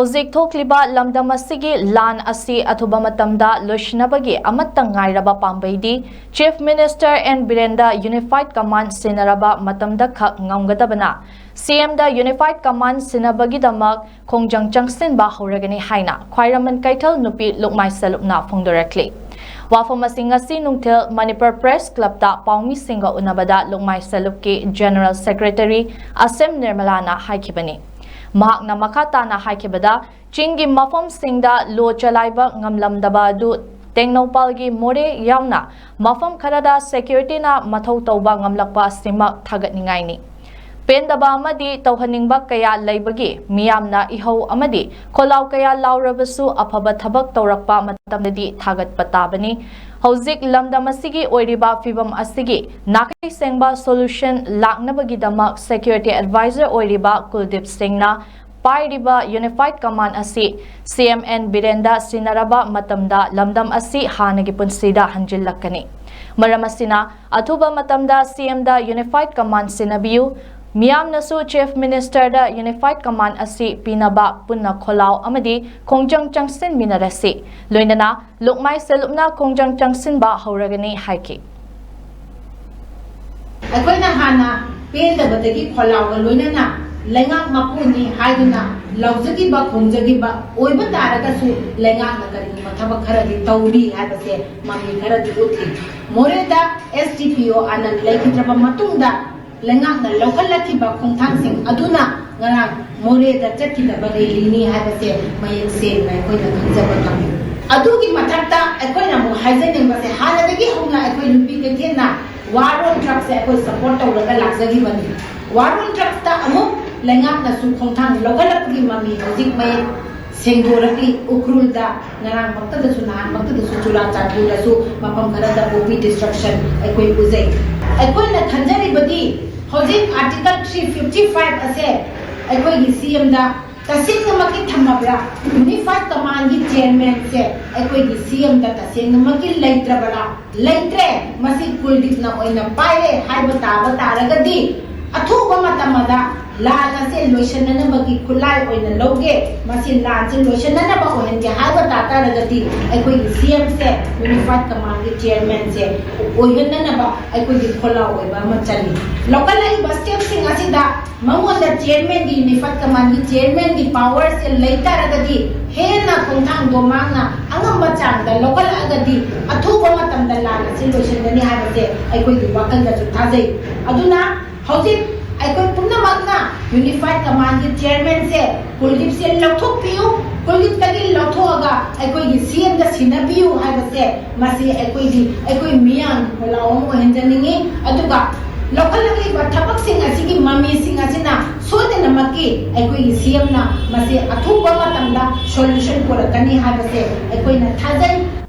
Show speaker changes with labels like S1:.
S1: Hojik thokliba lamdam asigi lan asi athuba matamda loishnabagi amatta ngairaba pambaidi Chief Minister N Birenda Unified Command sinaraba matamda khak ngamgadabana CM da Unified Command sinabagi damak khongjang changsin ba horagani haina Khwairaman Kaithal nupi Lukmai Salupna phongdorakli Wafam asingasi nungthil Manipur Press Club da paumi singa unabada Lukmai Salupki General Secretary Asem Nirmalana haikibani Mahakna makatana haikibada Chingi mafam singda lo chalaiba ngamlamdaba adu Tengnopalgi more yauna mafam kharada security na mathau tauba ngamlakpa simak thagatningai ni Pendaba amadi tauhaningba kaya laibagi miyamna ihau amadi kholaw kaya laurabasu afaba thabak taurakpa matamdadi thagatpa tabani Hojik lamdam asigi oiriba fibam asigi nakai sengba solution laknabagi damak security advisor oiriba Kuldip Singhna Pairiba Unified Command asi CMN Birenda sinaraba matamda lamdam asi hanagi punsida hanjillakani maramasina athuba matamda CM da Unified Command sinabiu Miyam nasu Chief Minister da Unified Command asi pinaba punna kholaw amadi khongjang changsin minarasi loinana Lukmai Salupna khongjang changsin ba horagani haiki
S2: Akoina hana pendabadagi kholaw ga loinana lengak mapuni haiduna laujagi ba khongjagi ba oiba taragasu lengak na kari mathaba kharadi tauri habase mami kharadi uthi moreda SDPO anan laikitraba matungda lengak na lokhalaki ba khongthangsing aduna ngarang moreda chatkidaba reilini habase mayek se na koina khanjaba thami adugi mathakta akoina mu haijaning base hanadagi hongna akoi nupi kethena waron truck se akoi support tawraga lagjagi bani waron truck ta amu lengak na su khongthang lokhalaki mami hojik mayek sengdoraki ukrulda ngarang bakta su nahan bakta su chula chatu da su mapam kharada bopi destruction akoi uzai akoi na khanjari badi Hojik Article 355 ase akoi gi CM da tasing namaki thamabra Unified Command gi chairman se akoi gi CM da tasing namaki laitra bala laitre masi Kuldip na oina paire haiba taba taragadi athuba matamada lana se loishanana bagi kulai oina loge masi lan se loishanana ba ohen ge haiba taragadi akoi gi CM se Unified Command gi chairman se ohenana ba akoi gi khola oiba machali local ai bus step sing asida mangonda chairman gi Unified Command gi chairman gi power se leita ragadi hena khongthang domangna angamba changda local agadi athuba matamda lana se loishanani habase akoi gi wakal da thajai aduna hojik akoi punna magna Unified Command gi chairman se Kuldip se lathok piu Kuldip tagi lathoga akoi gi CM da sinabiu habase masi akoi miyang holawam ohenjaningi aduga local lagi bathapak sing asigi mami sing asina sodena maki akoi CM na masi athuba matamda solution korakani habase akoi na thajai